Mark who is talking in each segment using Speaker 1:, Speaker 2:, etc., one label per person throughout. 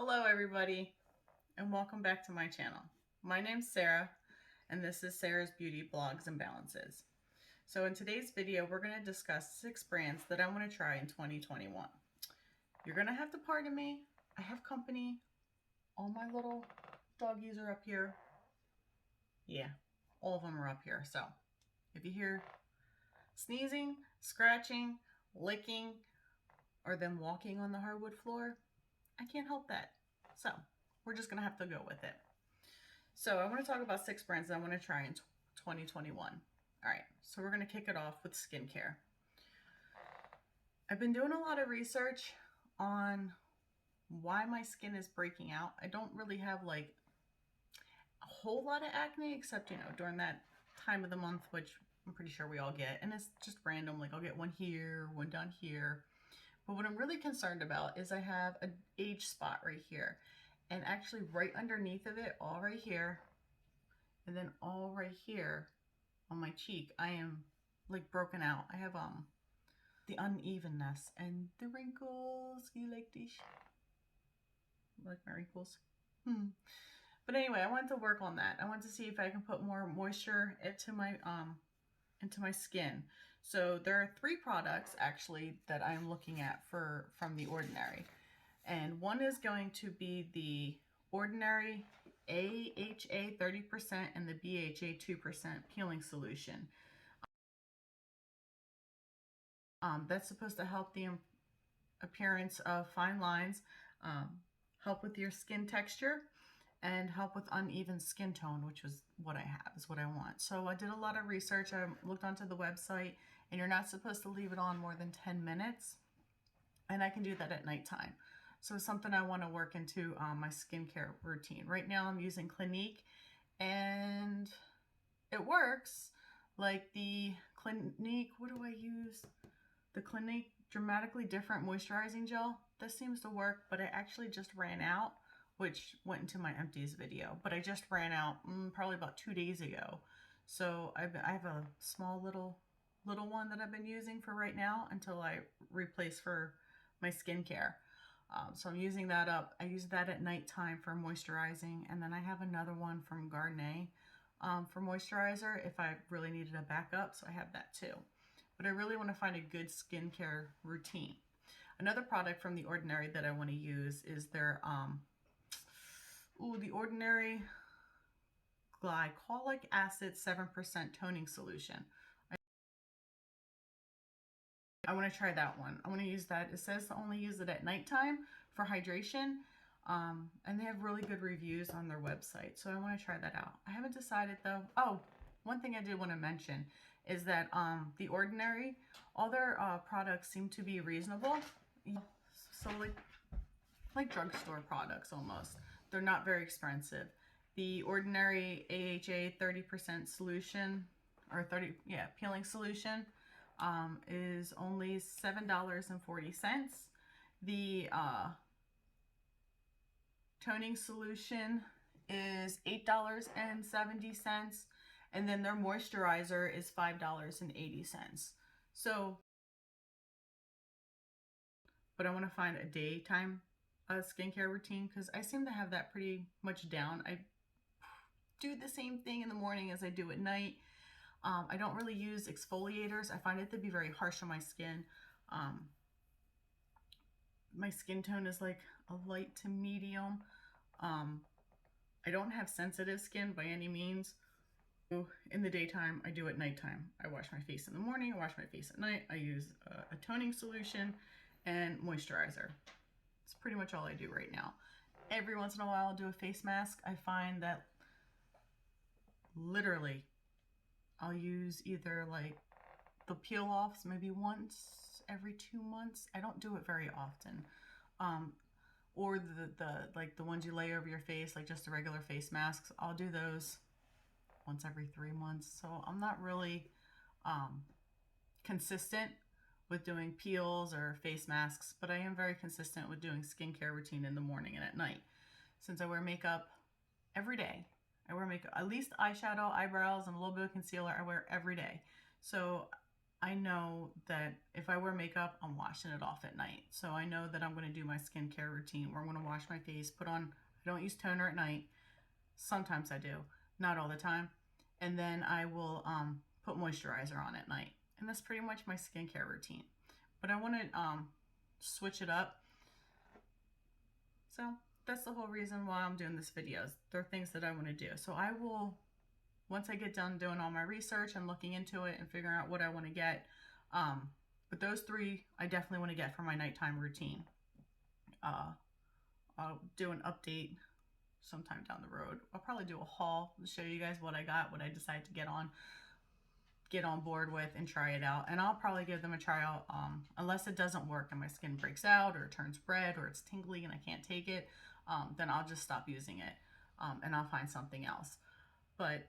Speaker 1: Hello everybody and welcome back to my channel. My name's Sarah and this is Sarah's Beauty Blogs and Balances. So in today's video we're going to discuss 6 brands that I want to try in 2021. You're going to have to pardon me. I have company. All my little doggies are up here. Yeah, all of them are up here. So if you hear sneezing, scratching, licking, or them walking on the hardwood floor, I can't help that. So we're just gonna have to go with it. So I want to talk about 6 brands that I want to try in 2021. All right, so we're gonna kick it off with skincare. I've been doing a lot of research on why my skin is breaking out. I don't really have like a whole lot of acne, except during that time of the month, which I'm pretty sure we all get, and it's just random. Like I'll get one here, one down here. But what I'm really concerned about is I have an age spot right here, and actually right underneath of it, all right here, and then all right here on my cheek, I am like broken out. I have the unevenness and the wrinkles. You like this? Like my wrinkles? But anyway, I wanted to work on that. I wanted to see if I can put more moisture into my skin. So there are 3 products actually that I'm looking at from The Ordinary. And one is going to be the Ordinary AHA 30% and the BHA 2% peeling solution. That's supposed to help the appearance of fine lines, help with your skin texture, and help with uneven skin tone, which is what I have, is what I want. So I did a lot of research. I looked onto the website, and you're not supposed to leave it on more than 10 minutes. And I can do that at nighttime. So it's something I want to work into my skincare routine. Right now I'm using Clinique, and it works. Like the Clinique, what do I use? The Clinique Dramatically Different Moisturizing Gel. This seems to work, but I actually just ran out, which went into my empties video, but I just ran out probably about 2 days ago. So I have a small little one that I've been using for right now until I replace for my skincare. So I'm using that up. I use that at nighttime for moisturizing, and then I have another one from Garnier for moisturizer if I really needed a backup, so I have that too. But I really want to find a good skincare routine. Another product from The Ordinary that I want to use is their The Ordinary Glycolic Acid 7% Toning Solution. I want to try that one. I want to use that. It says to only use it at nighttime for hydration. And they have really good reviews on their website. So I want to try that out. I haven't decided though. Oh, one thing I did want to mention is that The Ordinary, all their products seem to be reasonable. So like drugstore products almost. They're not very expensive. The Ordinary AHA 30% solution, or peeling solution, is only $7.40. The toning solution is $8.70, and then their moisturizer is $5.80. So, but I want to find a daytime skincare routine, because I seem to have that pretty much down. I do the same thing in the morning as I do at night. I don't really use exfoliators. I find it to be very harsh on my skin. My skin tone is like a light to medium. I don't have sensitive skin by any means. In the daytime, I do at nighttime. I wash my face in the morning, I wash my face at night. I use a toning solution and moisturizer. It's pretty much all I do right now. Every once in a while I'll do a face mask. I find that literally I'll use either like the peel offs maybe once every 2 months. I don't do it very often. Or the ones you lay over your face, like just the regular face masks. I'll do those once every 3 months. So I'm not really consistent with doing peels or face masks, but I am very consistent with doing skincare routine in the morning and at night. Since I wear makeup every day, I wear makeup, at least eyeshadow, eyebrows, and a little bit of concealer I wear every day. So I know that if I wear makeup, I'm washing it off at night. So I know that I'm going to do my skincare routine where I'm going to wash my face, put on, I don't use toner at night. Sometimes I do, not all the time. And then I will put moisturizer on at night. And that's pretty much my skincare routine. But I want to switch it up. So that's the whole reason why I'm doing this video. There are things that I want to do. So I will, once I get done doing all my research and looking into it and figuring out what I want to get, but those three I definitely want to get for my nighttime routine. I'll do an update sometime down the road. I'll probably do a haul to show you guys what I got, what I decided to get on board with and try it out. And I'll probably give them a try out unless it doesn't work and my skin breaks out or it turns red or it's tingly and I can't take it, then I'll just stop using it and I'll find something else. But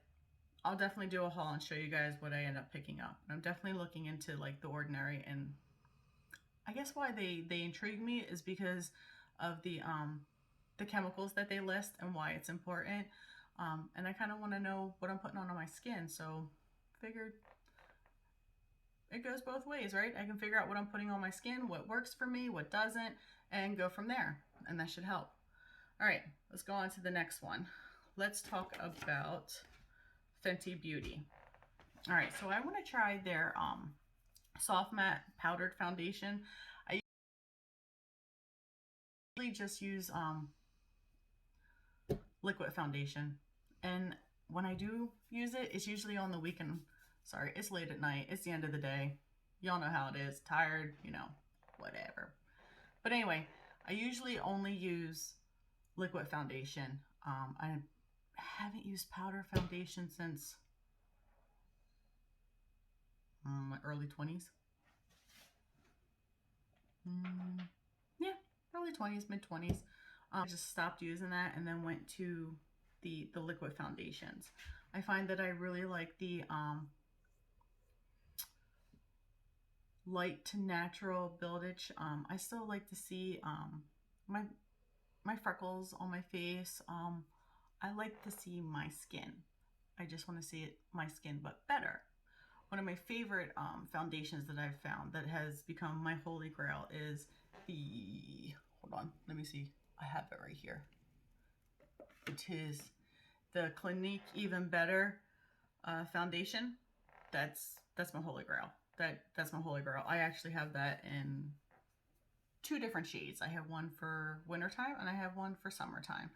Speaker 1: I'll definitely do a haul and show you guys what I end up picking up. I'm definitely looking into like The Ordinary, and I guess why they intrigue me is because of the chemicals that they list and why it's important. And I kind of want to know what I'm putting on my skin, so figured it goes both ways, right? I can figure out what I'm putting on my skin, what works for me, what doesn't, and go from there, and that should help. All right, let's go on to the next one. Let's talk about Fenty Beauty. All right, so I want to try their soft matte powdered foundation. I usually just use liquid foundation, and when I do use it, it's usually on the weekend. Sorry, it's late at night, it's the end of the day, y'all know how it is, tired, you know, whatever. But anyway, I usually only use liquid foundation. I haven't used powder foundation since my early 20s. Yeah, early 20s, mid 20s. I just stopped using that and then went to the liquid foundations. I find that I really like the light to natural buildage. I still like to see my freckles on my face. I like to see my skin. I just want to see it, my skin, but better. One of my favorite foundations that I've found that has become my holy grail is the, hold on, let me see. I have it right here. It is the Clinique Even Better foundation. That's my holy grail. That's my holy grail. I actually have that in 2 different shades. I have one for wintertime and I have one for summertime.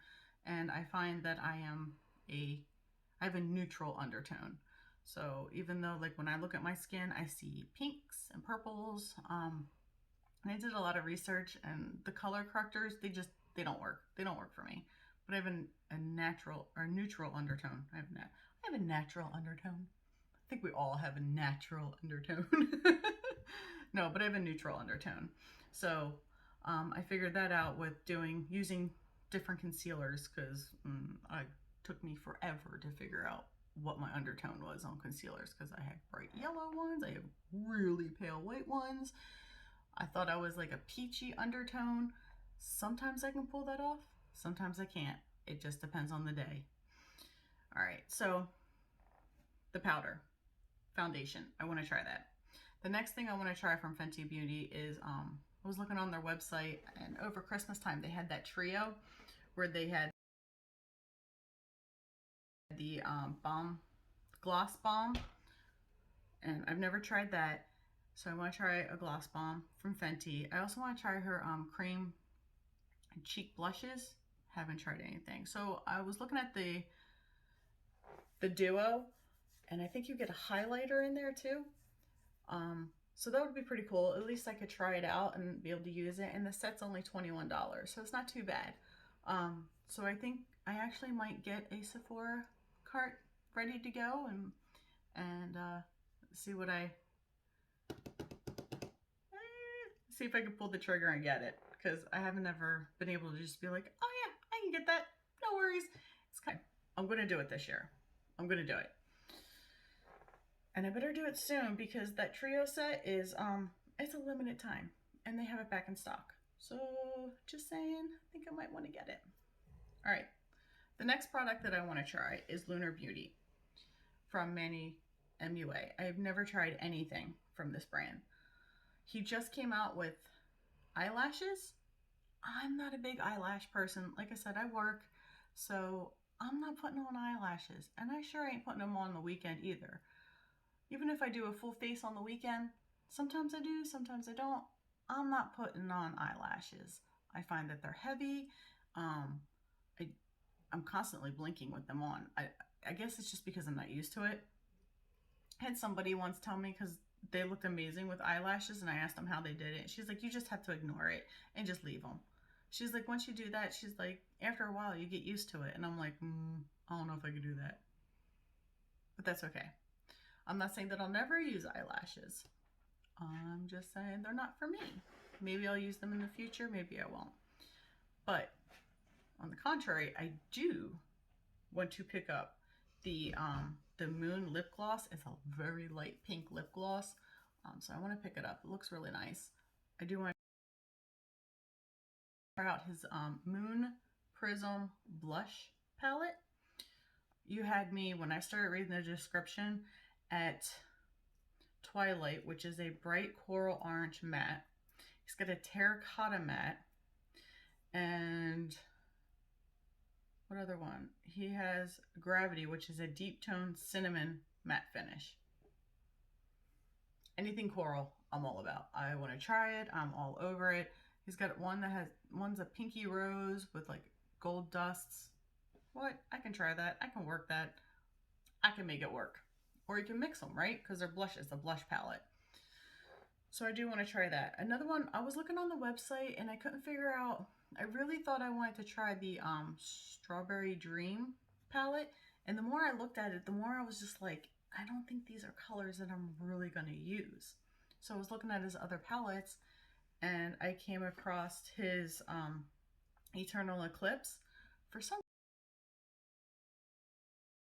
Speaker 1: And I find that I have a neutral undertone. So even though like when I look at my skin, I see pinks and purples, and I did a lot of research, and the color correctors, they don't work. They don't work for me. But I have a natural or neutral undertone. I have a natural undertone. I think we all have a natural undertone. No, but I have a neutral undertone. So I figured that out with using different concealers, because it took me forever to figure out what my undertone was on concealers, because I have bright yellow ones, I have really pale white ones. I thought I was like a peachy undertone. Sometimes I can pull that off, sometimes I can't. It just depends on the day. All right, so the powder foundation, I want to try that. The next thing I want to try from Fenty Beauty is I was looking on their website, and over Christmas time they had that trio where they had the gloss bomb, and I've never tried that, so I want to try a gloss bomb from Fenty. I also want to try her cream cheek blushes. Haven't tried anything. So I was looking at the duo, and I think you get a highlighter in there too. So that would be pretty cool. At least I could try it out and be able to use it. And the set's only $21, so it's not too bad. So I think I actually might get a Sephora cart ready to go and see what see if I can pull the trigger and get it, because I haven't ever been able to just be like, oh yeah, I can get that, no worries. It's kind of, I'm gonna do it this year. I'm gonna do it. And I better do it soon, because that trio set is, it's a limited time and they have it back in stock. So just saying, I think I might want to get it. All right, the next product that I want to try is Lunar Beauty from Manny MUA. I've never tried anything from this brand. He just came out with eyelashes. I'm not a big eyelash person. Like I said, I work, so I'm not putting on eyelashes, and I sure ain't putting them on the weekend either. Even if I do a full face on the weekend, sometimes I do, sometimes I don't. I'm not putting on eyelashes. I find that they're heavy. I'm constantly blinking with them on. I guess it's just because I'm not used to it. I had somebody once tell me, because they looked amazing with eyelashes, and I asked them how they did it. She's like, you just have to ignore it and just leave them. She's like, once you do that, she's like, after a while you get used to it. And I'm like, I don't know if I could do that. But that's okay. I'm not saying that I'll never use eyelashes. I'm just saying they're not for me. Maybe I'll use them in the future, maybe I won't. But on the contrary, I do want to pick up the Moon lip gloss. It's a very light pink lip gloss. So I want to pick it up. It looks really nice. I do want to try out his Moon Prism blush palette. You had me, when I started reading the description, at Twilight, which is a bright coral orange matte. He's got a terracotta matte, and what other one? He has Gravity, which is a deep tone cinnamon matte finish. Anything coral, I'm all about. I want to try it. I'm all over it. He's got one that has, one's a pinky rose with like gold dusts. What? I can try that. I can work that. I can make it work. Or you can mix them, right? Because they're blushes, a blush palette. So I do want to try that. Another one, I was looking on the website and I couldn't figure out, I really thought I wanted to try the Strawberry Dream palette. And the more I looked at it, the more I was just like, I don't think these are colors that I'm really going to use. So I was looking at his other palettes and I came across his Eternal Eclipse. For some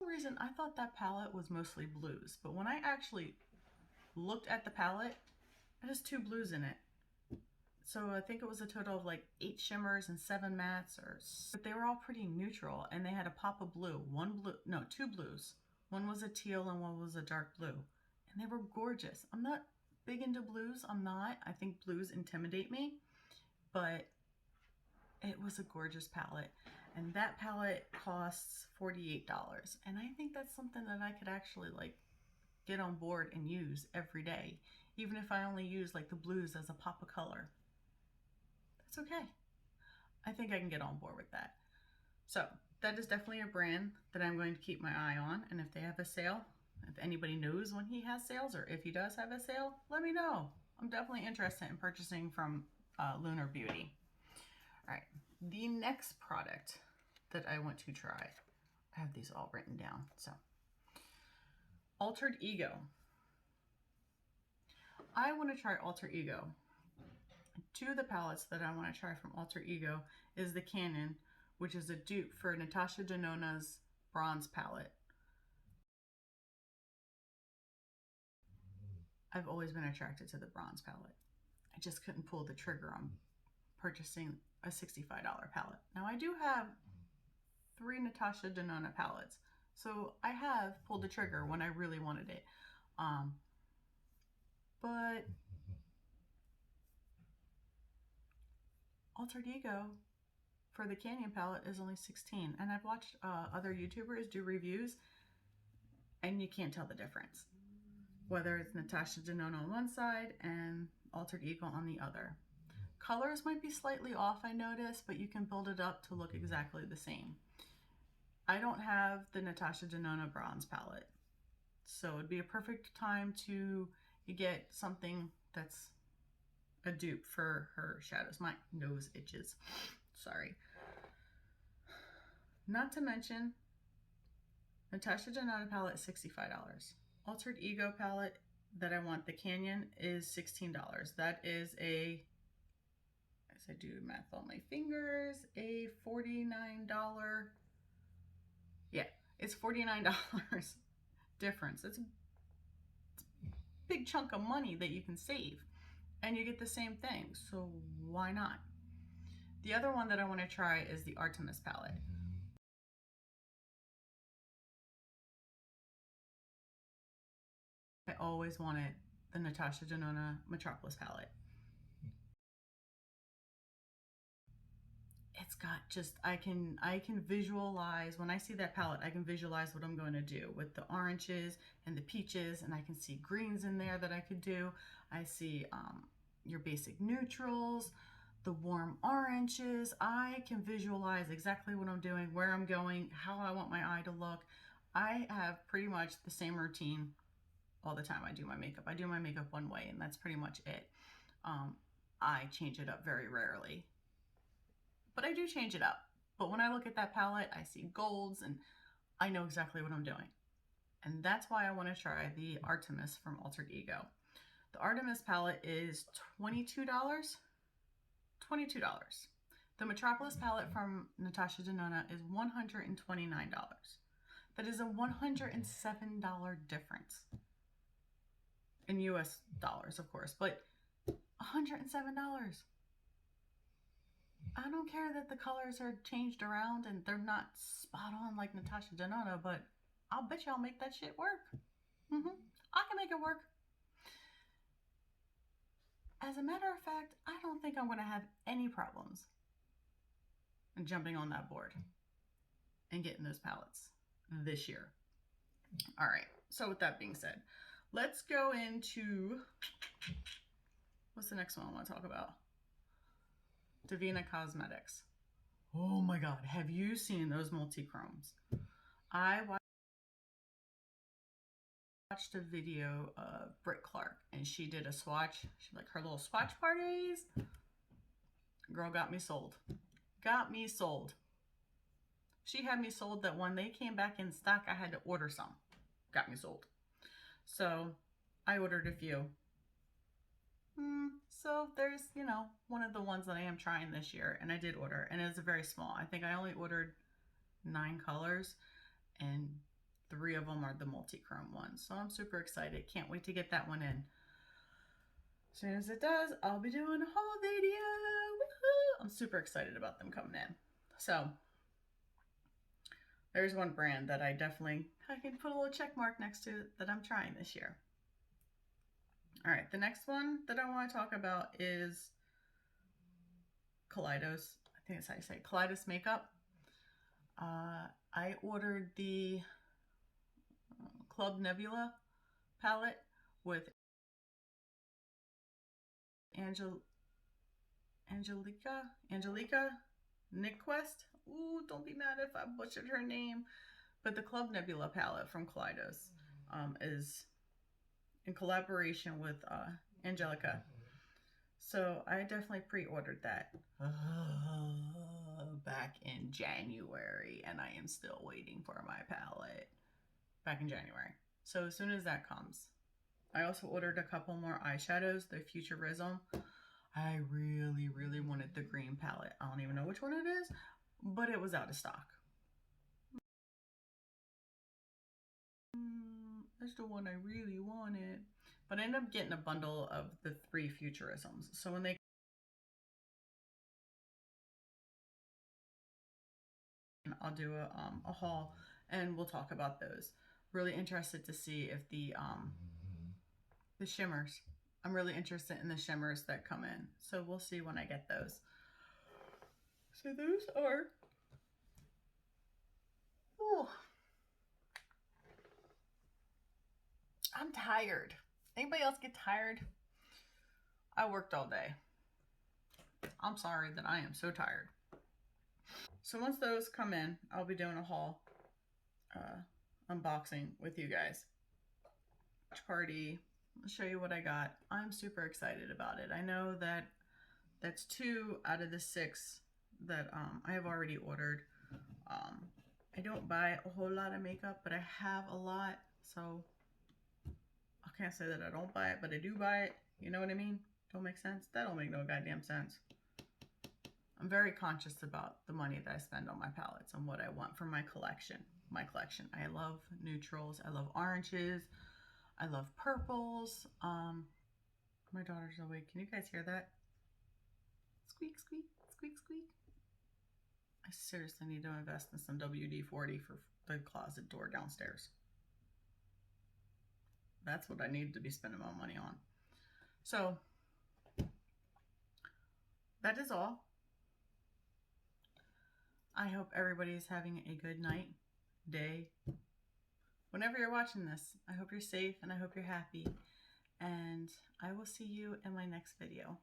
Speaker 1: reason, I thought that palette was mostly blues. But when I actually looked at the palette, it has 2 blues in it. So I think it was a total of like 8 shimmers and 7 mattes, but they were all pretty neutral, and they had a pop of blue. 2 blues. One was a teal and one was a dark blue, and they were gorgeous. I'm not big into blues. I'm not. I think blues intimidate me, but it was a gorgeous palette, and that palette costs $48, and I think that's something that I could actually like get on board and use every day, even if I only use like the blues as a pop of color. That's okay. I think I can get on board with that. So that is definitely a brand that I'm going to keep my eye on, and if they have a sale, if anybody knows when he has sales, or if he does have a sale, let me know. I'm definitely interested in purchasing from Lunar Beauty. All right, the next product that I want to try, I have these all written down. So, Altered Ego. I want to try Alter Ego. 2 of the palettes that I want to try from Alter Ego is the Canyon, which is a dupe for Natasha Denona's bronze palette. I've always been attracted to the bronze palette. I just couldn't pull the trigger on purchasing a $65 palette. Now I do have 3 Natasha Denona palettes, so I have pulled the trigger when I really wanted it. But Altered Ego for the Canyon palette is only $16, and I've watched other YouTubers do reviews, and you can't tell the difference, whether it's Natasha Denona on one side and Altered Ego on the other. Colors might be slightly off, I noticed, but you can build it up to look exactly the same. I don't have the Natasha Denona bronze palette, so it'd be a perfect time to get something that's a dupe for her shadows. My nose itches. Sorry. Not to mention, Natasha Denona palette is $65. Altered Ego palette that I want, the Canyon, is $16. That is a, as I do math on my fingers, a $49. Yeah, it's $49 difference. It's a big chunk of money that you can save, and you get the same thing, so why not? The other one that I want to try is the Artemis palette. I always wanted the Natasha Denona Metropolis palette. It's got just, I can visualize, when I see that palette, I can visualize what I'm going to do with the oranges and the peaches, and I can see greens in there that I could do. I see your basic neutrals, the warm oranges. I can visualize exactly what I'm doing, where I'm going, how I want my eye to look. I have pretty much the same routine all the time I do my makeup. I do my makeup one way, and that's pretty much it. I change it up very rarely, but I do change it up. But when I look at that palette, I see golds and I know exactly what I'm doing. And that's why I want to try the Artemis from Altered Ego. The Artemis palette is $22. $22. The Metropolis palette from Natasha Denona is $129. That is a $107 difference. In US dollars, of course, but $107. I don't care that the colors are changed around and they're not spot on like Natasha Denona, but I'll bet you I'll make that shit work. I can make it work. As a matter of fact, I don't think I'm going to have any problems in jumping on that board and getting those palettes this year. All right, so with that being said, let's go into, what's the next one I want to talk about? Davina Cosmetics. Oh my God, have you seen those multi-chromes? I watched a video of Britt Clark and she did a swatch. She like her little swatch parties. Girl got me sold. Got me sold. She had me sold that when they came back in stock, I had to order some. Got me sold. So I ordered a few. So there's, you know, one of the ones that I am trying this year, and I did order, and it's very small. I think I only ordered 9 colors, and 3 of them are the multi-chrome ones. So I'm super excited. Can't wait to get that one in. As soon as it does, I'll be doing a haul video. Woohoo! I'm super excited about them coming in. So there's one brand that I can put a little check mark next to that I'm trying this year. All right, the next one that I want to talk about is Kaleidos. I think that's how you say it. Kaleidos Makeup. I ordered the Club Nebula palette with Angelica Nyquist. Ooh, don't be mad if I butchered her name. But the Club Nebula palette from Kaleidos is in collaboration with Angelica. So I definitely pre-ordered that back in January, and I am still waiting for my palette back in January. So as soon as that comes, I also ordered a couple more eyeshadows, the Futurism. I really, really wanted the green palette. I don't even know which one it is, but it was out of stock. That's the one I really wanted. But I ended up getting a bundle of the 3 Futurisms. So when they I'll do a haul and we'll talk about those. Really interested to see if the shimmers. I'm really interested in the shimmers that come in. So we'll see when I get those. So those are, oh, I'm tired. Anybody else get tired? I worked all day. I'm sorry that I am so tired. So once those come in, I'll be doing a haul unboxing with you guys. Party. I'll show you what I got. I'm super excited about it. I know that that's 2 out of the 6 that I have already ordered. I don't buy a whole lot of makeup, but I have a lot, so I can't say that I don't buy it, but I do buy it. You know what I mean? Don't make sense? That don't make no goddamn sense. I'm very conscious about the money that I spend on my palettes and what I want for my collection. I love neutrals. I love oranges. I love purples. My daughter's awake. Can you guys hear that? Squeak, squeak, squeak, squeak. I seriously need to invest in some WD-40 for the closet door downstairs. that's what I need to be spending my money on. So that is all. I hope everybody is having a good night, day, whenever you're watching this. I hope you're safe and I hope you're happy. And I will see you in my next video.